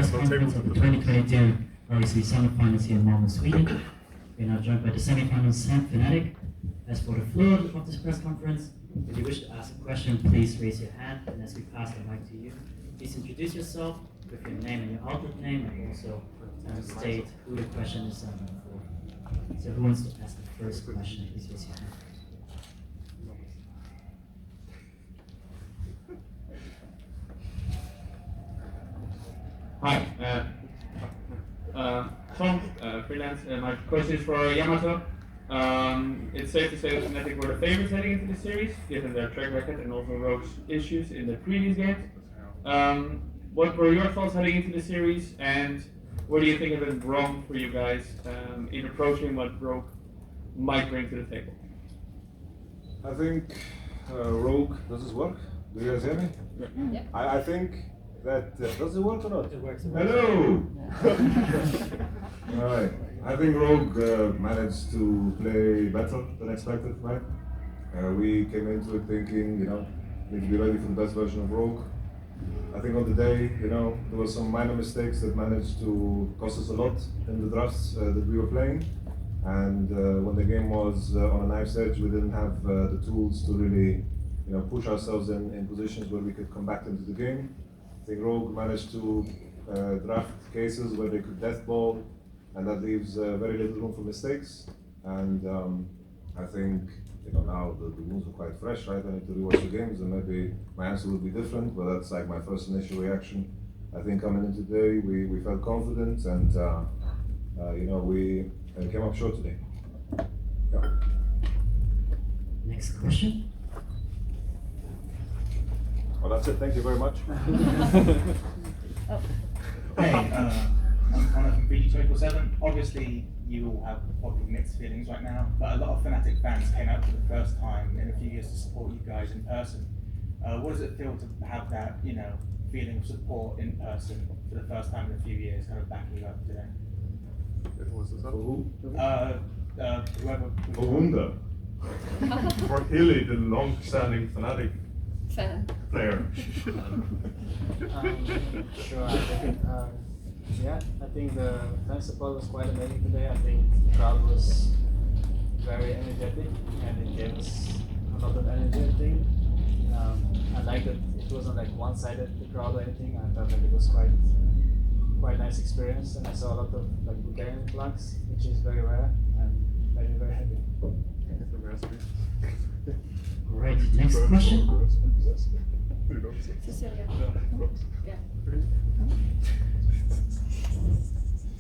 press conference of the 2022 LEC Summer Finals here in Malmö, Sweden. We are now joined by the semifinals Fnatic. As for the flow of this press conference, if you wish to ask a question, please raise your hand, and as we pass the mic to you, please introduce yourself with your name and your outlet name, and also state who the question is for. So who wants to ask the first question? Please raise your hand. Hi, Tom, freelance. My question is for Yamato. It's safe to say that Fnatic were the favorites heading into the series, given their track record and also Rogue's issues in the previous games. What were your thoughts heading into the series, and what do you think have been wrong for you guys in approaching what Rogue might bring to the table? I think Rogue, does this work? Do you guys hear me? Yeah. I think that, does it work or not? It works. Hello! Alright, I think Rogue managed to play better than expected, right? We came into it thinking, need to be ready for the best version of Rogue. I think on the day, there were some minor mistakes that managed to cost us a lot in the drafts that we were playing. And when the game was on a knife's edge, we didn't have the tools to really, push ourselves in positions where we could come back into the game. I think Rogue managed to draft cases where they could death ball, and that leaves very little room for mistakes. And I think now the wounds are quite fresh, right? I need to rewatch the games, and maybe my answer will be different, but that's like my first initial reaction. I think coming in today, we felt confident, and we came up short today. Yeah. Next question. Well, that's it. Thank you very much. Hey, I'm Connor from BG247. Obviously, you all have probably mixed feelings right now, but a lot of Fnatic fans came out for the first time in a few years to support you guys in person. What does it feel to have that, feeling of support in person for the first time in a few years, kind of backing you up today? For who? Whoever. For Wunda. For Hilly, the long-standing Fnatic Fan. player. Sure. I think the fan support was quite amazing today. I think the crowd was very energetic, and it gave us a lot of energy. I think I like that it wasn't like one-sided, the crowd or anything. I felt like it was quite nice experience, and I saw a lot of like Bulgarian flags, which is very rare and made me very happy. Great. Next question. Cecilia. Yeah.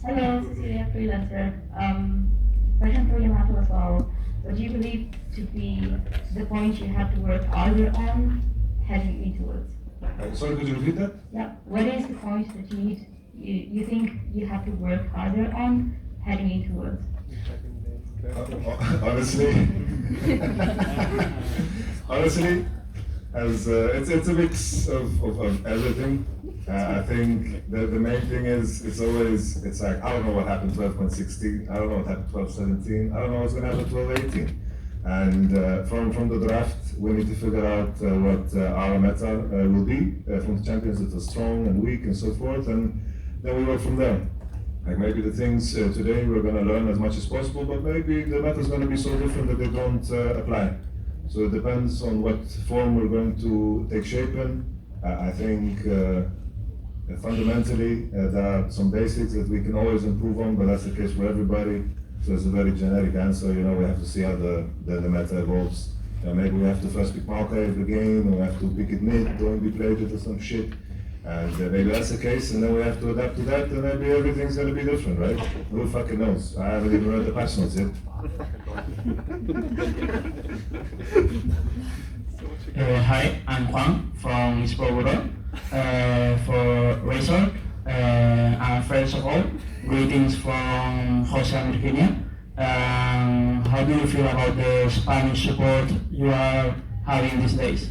Hello, Cecilia, freelancer. Question for Yamato as well. What do you believe to be the points you have to work harder on heading into it? Sorry, could you repeat that? Yeah. What is the point that you think you have to work harder on heading into it? Honestly, as it's a mix of everything. I think the main thing is it's like I don't know what happened 12.16, I don't know what happened 12.17, I don't know what's gonna happen 12.18. And from the draft, we need to figure out what our meta will be from the champions that are strong and weak and so forth, and then we work from there. Like maybe the things today we're going to learn as much as possible, but maybe the meta is going to be so different that they don't apply. So it depends on what form we're going to take shape in. I think fundamentally there are some basics that we can always improve on, but that's the case for everybody. So it's a very generic answer. We have to see how the meta evolves. Maybe we have to first pick Malmö every game, or we have to pick it mid, don't be played it or some shit. And maybe that's the case, and then we have to adapt to that, and maybe everything's going to be different, right? Who fucking knows? I haven't even read the patch notes yet. Hi, I'm Juan from Sport for Razor. And first of all, greetings from Jose, Virginia. How do you feel about the Spanish support you are having these days?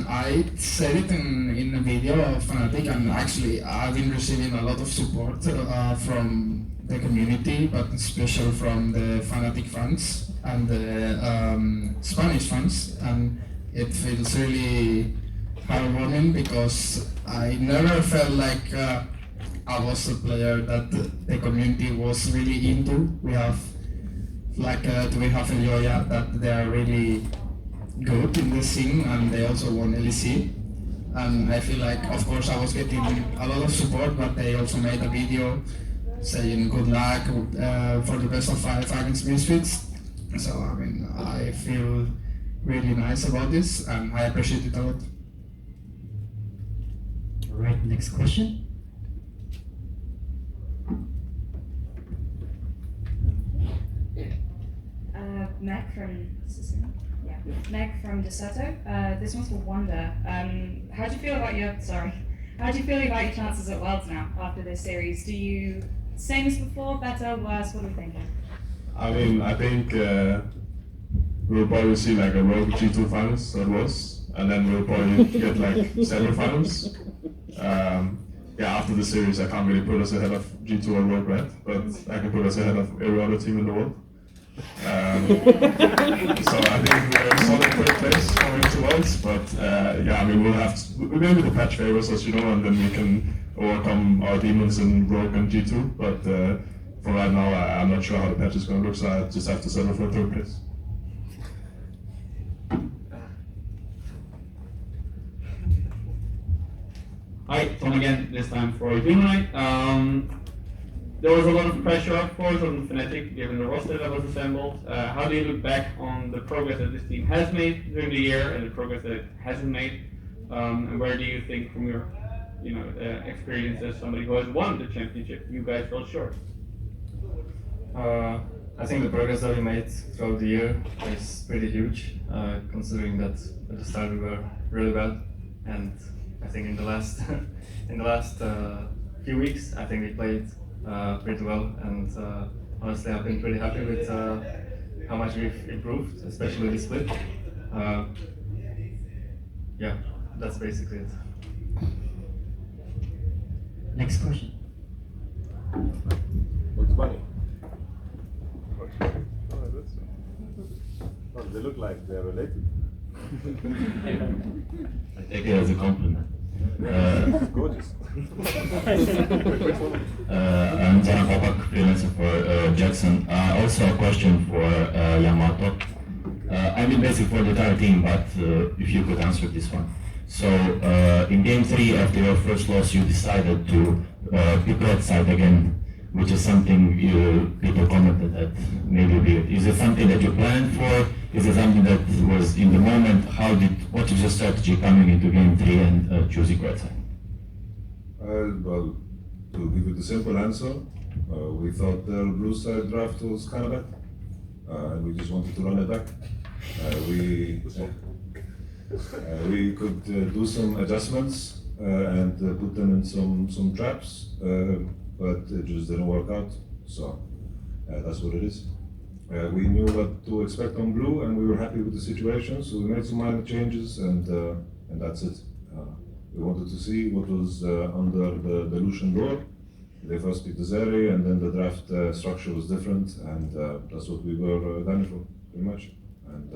I said it in a video of Fnatic, and actually I've been receiving a lot of support from the community, but especially from the Fnatic fans and the Spanish fans, and it feels really heartwarming because I never felt like I was a player that the community was really into. We have Elioya that they are really good in the scene, and they also won LEC. And I feel like, of course, I was getting a lot of support, but they also made a video saying good luck for the best of 5 against Misfits. So I mean, I feel really nice about this, and I appreciate it a lot. All right, next question. Mac from Meg from DeSoto. This one's for Wanda. How do you feel about your chances at Worlds now after this series? Do you same as before, better, worse? What are we thinking? I mean, I think we'll probably see like a Rogue G2 finals, so it was, and then we'll probably get like semifinals. Yeah, after the series, I can't really put us ahead of G2 or Rogue, right? But I can put us ahead of every other team in the world. So I think we're in a solid third place going into Worlds, but yeah, I mean, we'll maybe the patch favors us, you know, and then we can overcome our demons in Rogue and G2, but for right now, I'm not sure how the patch is going to look, so I just have to settle for third place. Hi, Tom again, this time for Gemini. There was a lot of pressure, of course, on Fnatic, given the roster that was assembled. How do you look back on the progress that this team has made during the year and the progress that it hasn't made? And where do you think, from your experience as somebody who has won the championship, you guys fell short? I think the progress that we made throughout the year is pretty huge, considering that at the start we were really bad, and I think in the last few weeks I think we played pretty well, and honestly I've been pretty happy with how much we've improved, especially the split. Yeah, that's basically it. Next question. What's funny? Oh, they look like they're related. I take it as a compliment. Gorgeous. I'm Zaran Popak, freelancer for Jackson. Also a question for Yamato. I mean basically for the entire team, but if you could answer this one. So in game 3, after your first loss, you decided to pick red side again, which is something people commented that maybe weird. Is it something that you planned for? Is it something that was in the moment? What was your strategy coming into game 3 and choosing red side? Well, to give you the simple answer, we thought the blue side draft was kind of bad, and we just wanted to run it back. We could do some adjustments and put them in some traps, but it just didn't work out. So that's what it is. We knew what to expect on blue, and we were happy with the situation. So we made some minor changes, and that's it. We wanted to see what was under the Lucian door. They first picked the Zeri, and then the draft structure was different, and that's what we were gunning for, pretty much. And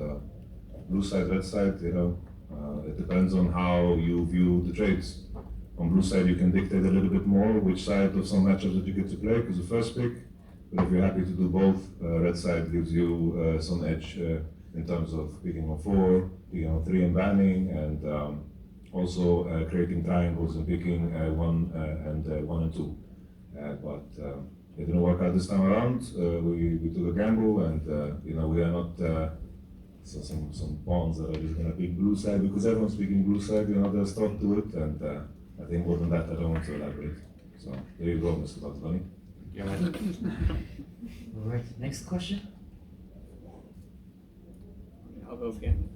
blue side, red side, it depends on how you view the trades. On blue side, you can dictate a little bit more which side of some matchups that you get to play, because the first pick. But if you're happy to do both, red side gives you some edge in terms of picking on 4, picking on 3 and banning, and also creating triangles and picking 1 and 2. But it didn't work out this time around. We took a gamble, and we are not some pawns that are just going to pick blue side because everyone's picking blue side. There's thought to it, and I think more than that, I don't want to elaborate. So there you go, Mr. Batzvani. All right, next question. I'll go again.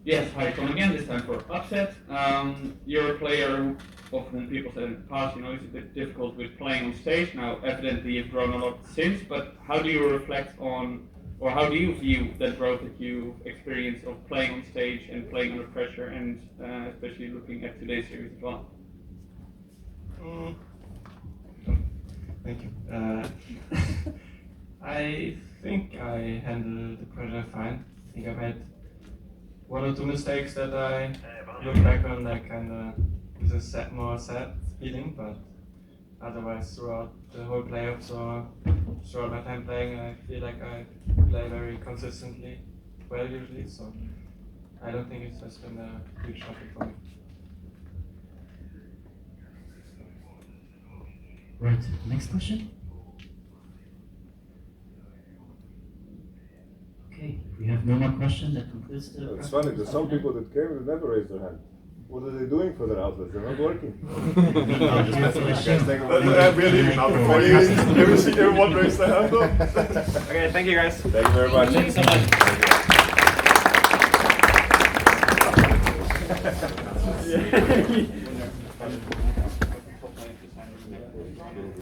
Yes, hi, Tom again, this time for Upset. You're a player who often people said in the past, is a bit difficult with playing on stage. Now, evidently you've grown a lot since, but how do you reflect on, or how do you view that growth that you've experienced of playing on stage and playing under pressure, and especially looking at today's series as well? Thank you. I think I handled the pressure fine. I think I made one or two mistakes that I look back on like kind of with a more sad feeling, but otherwise throughout the whole playoffs or throughout my time playing, I feel like I play very consistently well usually, so I don't think it has been a huge topic for me. Right, next question. Okay, if we have no more questions, that concludes the It's funny, there's some people that came and never raised their hand. What are they doing for their outlets? They're not working. I'm just messing with you guys. Thank you very much. We're leaving now before you ever see everyone raise their hand up. Okay, thank you guys. Thank you very much. Thanks so much. Yeah.